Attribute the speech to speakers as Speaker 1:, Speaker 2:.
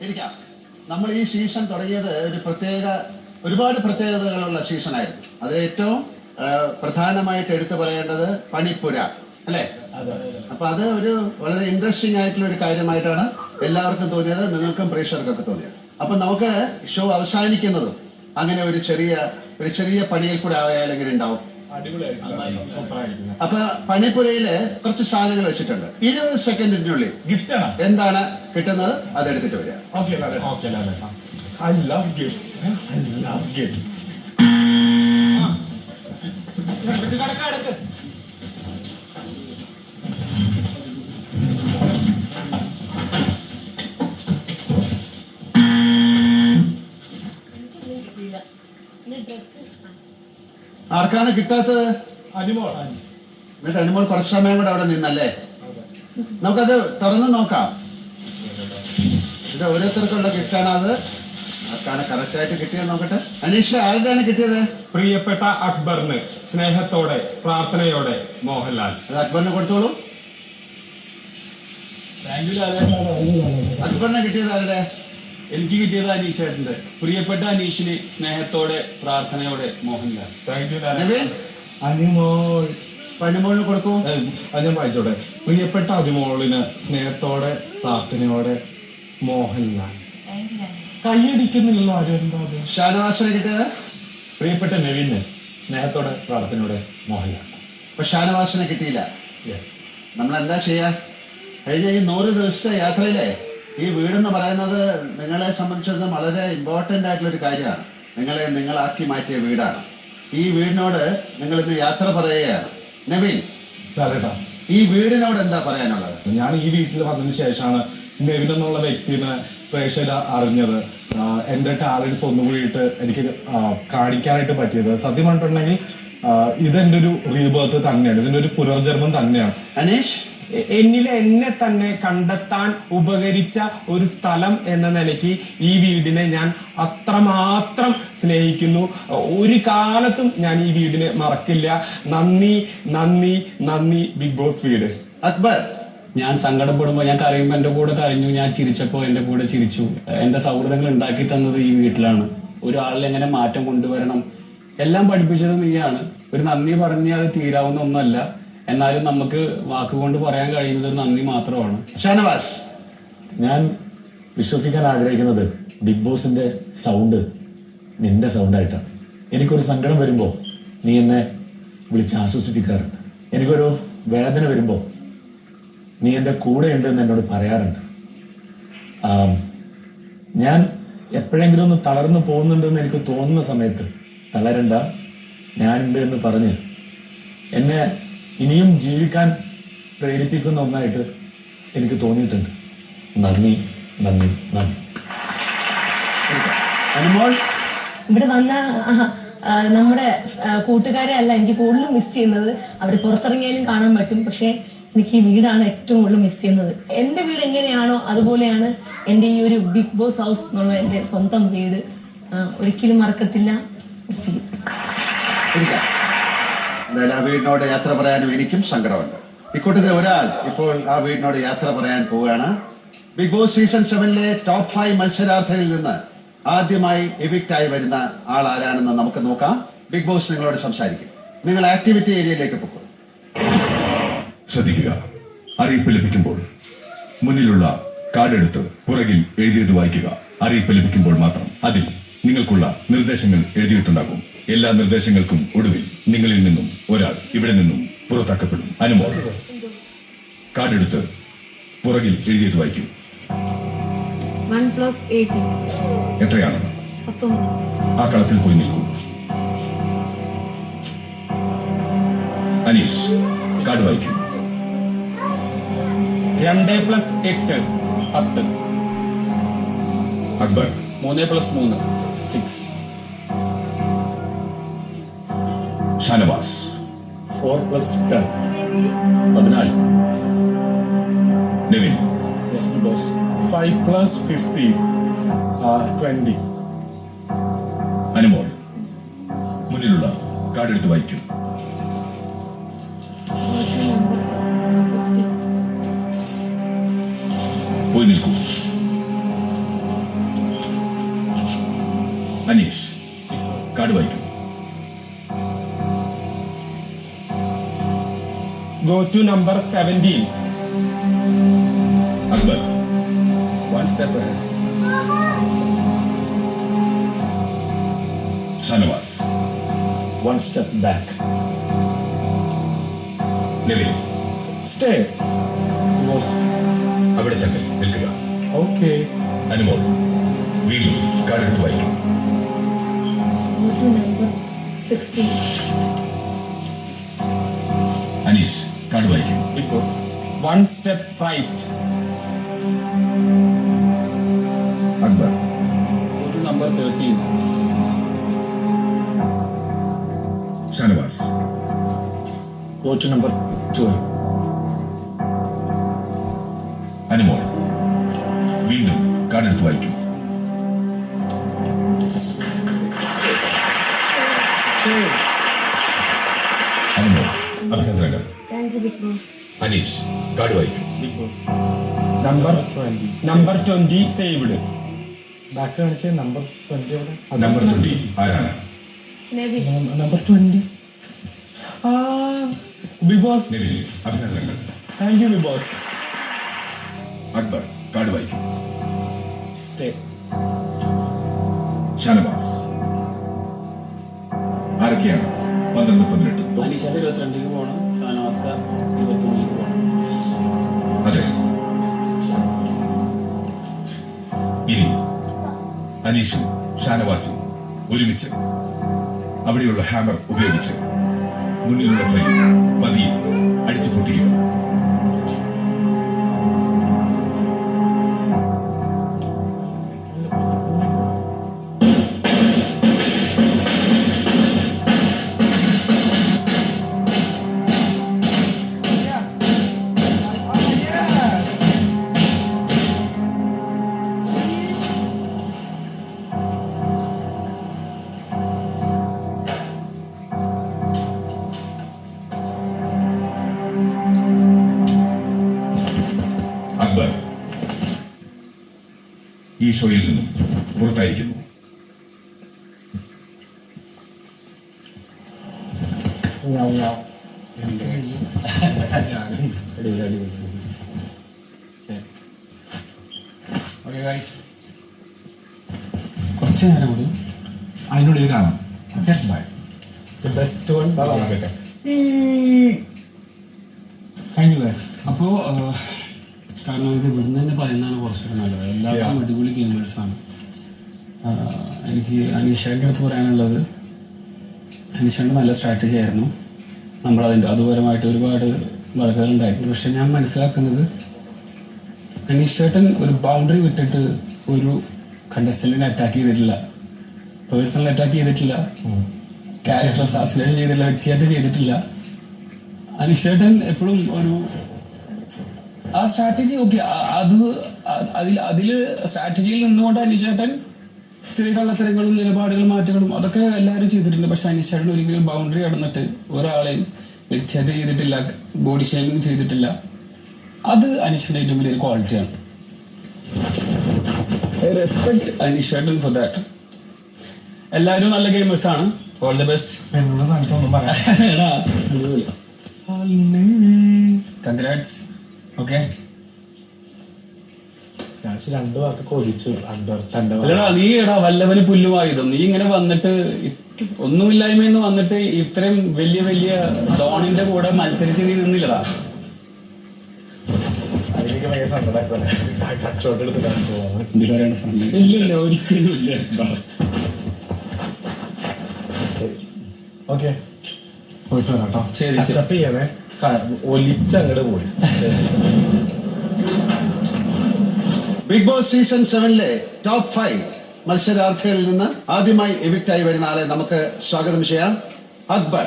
Speaker 1: ഇരിക്കാം. നമ്മൾ ഈ സീസൺ തുടങ്ങിയത് ഒരുപാട് പ്രത്യേകതകളുള്ള സീസണായിരുന്നു. അത് ഏറ്റവും പ്രധാനമായിട്ട് എടുത്തു പറയേണ്ടത് പണിപ്പുര അല്ലേ? അപ്പൊ അത് ഒരു വളരെ ഇൻട്രസ്റ്റിംഗ് ആയിട്ടുള്ള ഒരു കാര്യമായിട്ടാണ് എല്ലാവർക്കും തോന്നിയത്, നിങ്ങൾക്കും പ്രേക്ഷകർക്കൊക്കെ തോന്നിയത്. അപ്പൊ നമുക്ക് ഷോ അവസാനിക്കുന്നതും അങ്ങനെ ഒരു ചെറിയ പണിയിൽ കൂടെ ആയാൽ എങ്ങനെ ഉണ്ടാവും? അപ്പൊ പണിപ്പുരയില് കുറച്ച് സാധനങ്ങൾ വെച്ചിട്ടുണ്ട്. 20 സെക്കൻഡിനുള്ളിൽ ഗിഫ്റ്റ് എന്താണ് കിട്ടുന്നത് അതെടുത്തിട്ട് വരിക.
Speaker 2: I love gifts. I love gifts.
Speaker 1: ആർക്കാണ് കിട്ടാത്തത്? എന്നിട്ട് അനുമോൾ കുറച്ച് സമയം കൂടെ അവിടെ നിന്നല്ലേ? നമുക്കത് തുറന്ന് നോക്കാം. ഇത് ഓരോരുത്തർക്കുള്ള ഗിഫ്റ്റാണ്. അത് ആർക്കാണ് കറക്റ്റ് ആയിട്ട് കിട്ടിയത് നോക്കട്ടെ. അനീഷ്, ആരുടെയാണ് കിട്ടിയത്?
Speaker 2: പ്രിയപ്പെട്ട അക്ബറിന് സ്നേഹത്തോടെ പ്രാർത്ഥനയോടെ മോഹൻലാൽ.
Speaker 1: അത് അക്ബറിന് കൊടുത്തോളൂ. അക്ബറിന് കിട്ടിയത് ആരുടെ?
Speaker 3: എനിക്ക് കിട്ടിയത് അനീഷേട്ടന്റെ. പ്രിയപ്പെട്ട അനീഷിന് സ്നേഹത്തോടെ പ്രാർത്ഥനയോടെ മോഹൻലാൽ.
Speaker 2: അനുമോൾ.
Speaker 1: അനുമോളിന് കൊടുക്കൂ.
Speaker 2: ഞാൻ വായിച്ചോട്ടെ. പ്രിയപ്പെട്ട അനുമോളിന് സ്നേഹത്തോടെ പ്രാർത്ഥനയോടെ മോഹൻലാൽ. കൈയടിക്കുന്നില്ലല്ലോ ആരും. എന്താ
Speaker 1: ഷാനവാസിന് കിട്ടിയത്?
Speaker 4: പ്രിയപ്പെട്ട നവീന് സ്നേഹത്തോടെ പ്രാർത്ഥനയോടെ മോഹൻലാൽ.
Speaker 1: അപ്പൊ ഷാനവാസിനെ കിട്ടിയില്ല. നമ്മൾ എന്താ ചെയ്യാ? കഴിഞ്ഞ ഈ 100 ദിവസത്തെ യാത്രയിലെ ഈ വീടെന്ന് പറയുന്നത് നിങ്ങളെ സംബന്ധിച്ചിടത്തോളം വളരെ ഇമ്പോർട്ടൻ്റ് ആയിട്ടുള്ളൊരു കാര്യമാണ്. നിങ്ങളാക്കി മാറ്റിയ വീടാണ്. ഈ വീടിനോട് നിങ്ങൾ ഇന്ന് യാത്ര പറയുകയാണ്. നവീൻ, ഈ വീടിനോട് എന്താ പറയാനുള്ളത്?
Speaker 2: ഞാൻ ഈ വീട്ടിൽ വന്നതിന് ശേഷമാണ് നെവിൻ എന്നുള്ള വ്യക്തിനെ പ്രേക്ഷകർ അറിഞ്ഞത്. എൻ്റെ ടാലൻസ് ഒന്നുകൂടിയിട്ട് എനിക്ക് കാണിക്കാനായിട്ട് പറ്റിയത്. സത്യം പറഞ്ഞിട്ടുണ്ടെങ്കിൽ ഇതെൻ്റെ ഒരു റീബർത്ത് തന്നെയാണ്, ഇതിൻ്റെ ഒരു പുനർജന്മം തന്നെയാണ്.
Speaker 1: അനീഷ്,
Speaker 2: എന്നിലെ എന്നെ തന്നെ കണ്ടെത്താൻ ഉപകരിച്ച ഒരു സ്ഥലം എന്ന നിലയ്ക്ക് ഈ വീടിനെ ഞാൻ അത്രമാത്രം സ്നേഹിക്കുന്നു. ഒരു കാലത്തും ഞാൻ ഈ വീടിനെ മറക്കില്ല. നന്ദി നന്ദി നന്ദി ബിഗ് ബോസ് വീട്.
Speaker 1: അക്ബർ,
Speaker 3: ഞാൻ സങ്കടപ്പെടുമ്പോ, ഞാൻ കരയുമ്പോ എന്റെ കൂടെ കരഞ്ഞു, ഞാൻ ചിരിച്ചപ്പോ എന്റെ കൂടെ ചിരിച്ചു. എന്റെ സൗഹൃദങ്ങൾ ഉണ്ടാക്കി തന്നത് ഈ വീട്ടിലാണ്. ഒരാളിൽ എങ്ങനെ മാറ്റം കൊണ്ടുവരണം എല്ലാം പഠിപ്പിച്ചത് നീയാണ്. ഒരു നന്ദി പറഞ്ഞ് അത് തീരാവുന്ന ഒന്നല്ല. എന്നാലും നമുക്ക് വാക്കുകൊണ്ട് പറയാൻ കഴിയുന്നത് ഒരു നന്ദി മാത്രമാണ്.
Speaker 1: ഷാനവാസ്,
Speaker 4: ഞാൻ വിശ്വസിക്കാൻ ആഗ്രഹിക്കുന്നത് ബിഗ് ബോസിന്റെ സൗണ്ട് നിന്റെ സൗണ്ടായിട്ടാണ്. എനിക്കൊരു സങ്കടം വരുമ്പോ നീ എന്നെ വിളിച്ച് ആശ്വസിപ്പിക്കാറുണ്ട്. എനിക്കൊരു വേദന വരുമ്പോ നീ എൻ്റെ കൂടെ ഉണ്ടെന്ന് എന്നോട് പറയാറുണ്ട്. ഞാൻ എപ്പോഴെങ്കിലും ഒന്ന് തളർന്നു പോകുന്നുണ്ടെന്ന് എനിക്ക് തോന്നുന്ന സമയത്ത് തളരണ്ട, ഞാനുണ്ട് എന്ന് പറഞ്ഞ് എന്നെ ഇനിയും ജീവിക്കാൻ പ്രേരിപ്പിക്കുന്ന ഒന്നായിട്ട് എനിക്ക് തോന്നിയിട്ടുണ്ട്. നന്ദി നന്ദി നന്ദി.
Speaker 5: ഇവിടെ വന്ന നമ്മുടെ കൂട്ടുകാരെ അല്ല എനിക്ക് കൂടുതലും മിസ് ചെയ്യുന്നത്. അവർ പുറത്തിറങ്ങിയാലും കാണാൻ പറ്റും, പക്ഷെ എനിക്ക് ഈ വീടാണ് ഏറ്റവും കൂടുതൽ മിസ് ചെയ്യുന്നത്. എന്റെ വീട് എങ്ങനെയാണോ അതുപോലെയാണ് എന്റെ ഈ ഒരു ബിഗ് ബോസ് ഹൗസ് എന്നുള്ള എന്റെ സ്വന്തം വീട്. ഒരിക്കലും മറക്കത്തില്ല, മിസ് ചെയ്യും.
Speaker 1: എന്തായാലും ആ വീടിനോട് യാത്ര പറയാനും എനിക്കും സങ്കടമുണ്ട്. ഇക്കൂട്ടത്തിൽ ഒരാൾ ഇപ്പോൾ ആ വീടിനോട് യാത്ര പറയാൻ പോവുകയാണ്. ബിഗ് ബോസ് സീസൺ 7ലെ ടോപ്പ് 5 മത്സരാർത്ഥികളിൽ നിന്ന് ആദ്യമായി എവിക്റ്റ് ആയി വരുന്ന ആൾ ആരാണെന്ന് നമുക്ക് നോക്കാം. ബിഗ് ബോസ് നിങ്ങളോട് സംസാരിക്കും. നിങ്ങൾ ആക്ടിവിറ്റി ഏരിയയിലേക്ക് പോകും.
Speaker 6: ശ്രദ്ധിക്കുക. അറിയിപ്പ് ലഭിക്കുമ്പോൾ മുന്നിലുള്ള കാർഡ് എടുത്ത് പുറകിൽ എഴുതിയത് വായിക്കുക. അറിയിപ്പ് ലഭിക്കുമ്പോൾ മാത്രം അതിൽ നിങ്ങൾക്കുള്ള നിർദ്ദേശങ്ങൾ എഴുതിയിട്ടുണ്ടാകും. എല്ലാ നിർദ്ദേശങ്ങൾക്കും ഒടുവിൽ നിങ്ങളിൽ നിന്നും ഒരാൾ ഇവിടെ നിന്നും പുറത്താക്കപ്പെടും. അനുമോൾ, കാർഡ് എടുത്ത് പുറകിൽ എഴുതിയത് വായിക്കും.
Speaker 5: 1+18
Speaker 6: എത്രയാണ്?
Speaker 5: 19.
Speaker 6: ആ കളത്തിൽ പോയി നിൽക്കൂ. അനീഷ്, കാർഡ് വായിക്കും.
Speaker 2: 2+8 10.
Speaker 6: അക്ബർ,
Speaker 3: 3+3 6.
Speaker 6: ഷാനവാസ്,
Speaker 4: 4+10 14.
Speaker 6: നെവിൻ,
Speaker 2: 5+15 20.
Speaker 6: അനുമോൾ, മുന്നിലുള്ള കാർഡ് എടുത്ത് വായിക്കും. പോയി നിൽക്കൂ. അനീഷ് കാർഡ് വായിക്കും.
Speaker 2: Go to number 17.
Speaker 6: Akbar
Speaker 3: One step ahead.
Speaker 6: Shanavas
Speaker 4: one step back.
Speaker 6: Nivin
Speaker 4: stay. Boss.
Speaker 6: അവിടെ തന്നെ നിൽക്കുക.
Speaker 4: ഓക്കെ.
Speaker 6: അനുമോൾ വീണ്ടും കാർഡ് എടുത്ത് വായിക്കും.
Speaker 5: Go to number 16.
Speaker 6: Aneesh card വായിക്കും.
Speaker 2: Big Boss. One step right.
Speaker 6: Akbar
Speaker 3: Go to number 13.
Speaker 6: Shanavas
Speaker 4: go to number 12.
Speaker 6: Anumol വീണ്ടും കാർഡ് എടുത്ത് വായിക്കും. അനുമോൾ അഭിനന്ദനങ്ങൾ.
Speaker 5: Thank you, Big Boss.
Speaker 6: Aneesh card വായിക്കും.
Speaker 2: Big Boss. Number 20 saved.
Speaker 4: Back കാണിച്ച നമ്പർ 20 അവിടെ.
Speaker 6: നമ്പർ 20 ആരാണ്?
Speaker 5: Nevin.
Speaker 4: Number 20.
Speaker 2: Big Boss.
Speaker 6: Nivin അഭിനന്ദനങ്ങൾ.
Speaker 2: Thank you, Big Boss.
Speaker 6: Akbar card വായിക്കും.
Speaker 4: സ്റ്റേ.
Speaker 6: ഷാനവാസ് ആരൊക്കെയാണ്? 12, 18.
Speaker 3: അനീഷയുടെ 22 പോകണം. ഷാനവാസ്ക 23 പോകണം.
Speaker 6: അതെ. ഇനി അനീഷും ഷാനവാസും ഒരുമിച്ച് അവിടെയുള്ള ഹാമർ ഉപയോഗിച്ച് മുന്നിലുള്ള ഫ്രെയിം പതിയെ അടിച്ചു പൊട്ടിക്കുക. അക്ബർ ഈ ഷോയിൽ നിന്നും പുറത്തായിരിക്കുന്നു.
Speaker 3: Okay, guys. കുറച്ച് നേരം കൂടി
Speaker 6: അതിനുള്ളിൽ കാണാം.
Speaker 4: Best one.
Speaker 3: കഴിഞ്ഞില്ലേ? അപ്പോ കാരണം ഇത് ഇവിടുന്ന് തന്നെ പറയുന്നതാണ് കുറച്ചുകൂടെ നല്ലത്. എല്ലാവരും അടിപൊളി ഗെയിമേഴ്സാണ്. എനിക്ക് അനീഷയുടെ അടുത്ത് പറയാനുള്ളത്, അനീഷയുടെ നല്ല സ്ട്രാറ്റജി ആയിരുന്നു. നമ്മളതിൻ്റെ അതുപരമായിട്ട് ഒരുപാട് വർക്കുകളുണ്ടായിരുന്നു. പക്ഷെ ഞാൻ മനസ്സിലാക്കുന്നത് അനീഷേട്ടൻ ഒരു ബൗണ്ടറി വിട്ടിട്ട് ഒരു കണ്ടസ്റ്റന്റിനെ അറ്റാക്ക് ചെയ്തിട്ടില്ല, പേഴ്സണൽ അറ്റാക്ക് ചെയ്തിട്ടില്ല, ക്യാരക്ടർ അസാസിനേറ്റ് ചെയ്തിട്ടില്ല, വ്യക്തിഹത്യ ചെയ്തിട്ടില്ല. അനീഷേട്ടൻ എപ്പോഴും ഒരു ആ സ്ട്രാറ്റജി ഓക്കെ, അതില് സ്ട്രാറ്റജിയിൽ നിന്നുകൊണ്ട് അനീഷേട്ടൻ ചെറിയ കള്ളത്തരങ്ങളും നിലപാടുകളും മാറ്റങ്ങളും അതൊക്കെ എല്ലാവരും ചെയ്തിട്ടുണ്ട്. പക്ഷെ അനീഷേട്ടൻ ഒരിക്കലും ബൗണ്ടറി കടന്നിട്ട് ഒരാളെയും വ്യക്തിഹത്യ ചെയ്തിട്ടില്ല, ബോഡി ഷേമിങ് ചെയ്തിട്ടില്ല. അത് അനീഷയുടെ ഏറ്റവും വലിയൊരു ക്വാളിറ്റിയാണ്. ഐ റെസ്പെക്ട് അനീഷേട്ടൻ ഫോർ ദാറ്റ്. എല്ലാവരും നല്ല ഗെയിമേഴ്സ് ആണ്. All the best. Congrats. Okay,
Speaker 4: രണ്ടു വാക്ക് കൊതിച്ചു.
Speaker 3: അല്ലടാ, നീ എടാ വല്ലവന് പുല്ലുമായുധം. നീ ഇങ്ങനെ വന്നിട്ട് ഒന്നുമില്ലായ്മയെന്ന് വന്നിട്ട് ഇത്രയും വലിയ വലിയ ഡോണിന്റെ കൂടെ മത്സരിച്ച് നീ നിന്നില്ലടാ. ഇല്ലല്ലോ, ഒരിക്കലും ഇല്ല.
Speaker 4: ഓക്കെ, പോയിട്ട് വരാം കേട്ടോ.
Speaker 3: ശരി, ശരി.
Speaker 4: അക്സെപ്റ്റ് ചെയ്യണേ. ഒലിച്ചങ്ങട് പോയി.
Speaker 1: ബിഗ് ബോസ് സീസൺ 7 ടോപ്പ് 5 മത്സരാർത്ഥികളിൽ നിന്ന് ആദ്യമായി എവിക്റ്റായി വരുന്ന ആളെ നമുക്ക് സ്വാഗതം ചെയ്യാം. അക്ബർ.